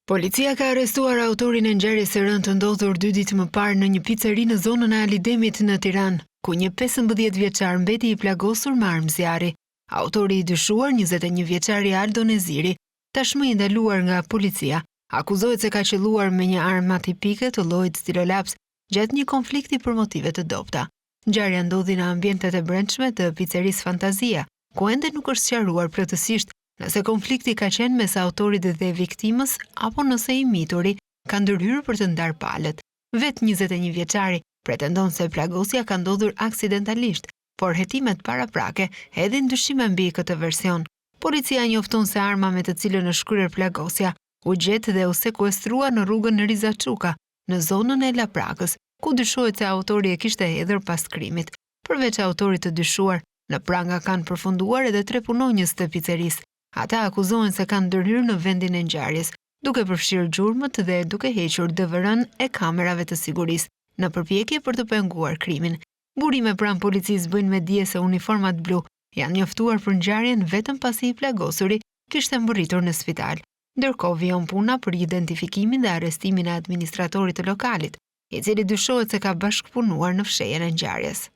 Policia ka arrestuar autorin e ngjarjes së rënd të ndodhur 2 ditë më parë në një piceri në zonën e Alidemit në Tiranë, ku një 15 vjeçar mbeti i plagosur me armë zjarri. Autori i dyshuar, 21 vjeçari Aldo Neziri, tashmë i ndaluar nga policia, akuzohet se ka qelluar me një armë atipike të llojit stilolaps gjatë një konflikti për motive të dobta. Ngjarja ndodhi në ambientet e brendshme të picerisë Fantazia, ku ende nuk është sqaruar plotësisht nëse konflikti ka qenë mes autorit dhe viktimës apo nëse i mituri ka ndërhyrë për të ndarë palët. Vetë 21 vjeçari pretendon se plagosja ka ndodhur aksidentalisht, por hetimet paraprake hedhin dyshime mbi këtë version. Policia njofton se arma me të cilën është shkryer plagosja u gjet dhe u sekuestrua në rrugën Riza Çuka, në zonën e Laprakës, ku dyshohet se autori e kishte hedhur pas krimit. Përveç autorit të dyshuar, në pranga kanë përfunduar edhe 3 punonjës të picerisë. Ata akuzohen se kanë ndërhyrë në vendin e ngjarjes, duke përfshirë gjurmët dhe duke hequr DVR-n e kamerave të sigurisë, në përpjekje për të penguar krimin. Burime pranë policisë bëjnë me dije se uniformat blu janë njoftuar për ngjarjen vetëm pasi i plagosuri kishte mbërritur në spital. Ndërkohë vijon puna për identifikimin dhe arrestimin e administratorit të lokalit, i cili dyshohet se ka bashkëpunuar në fshehjen e ngjarjes.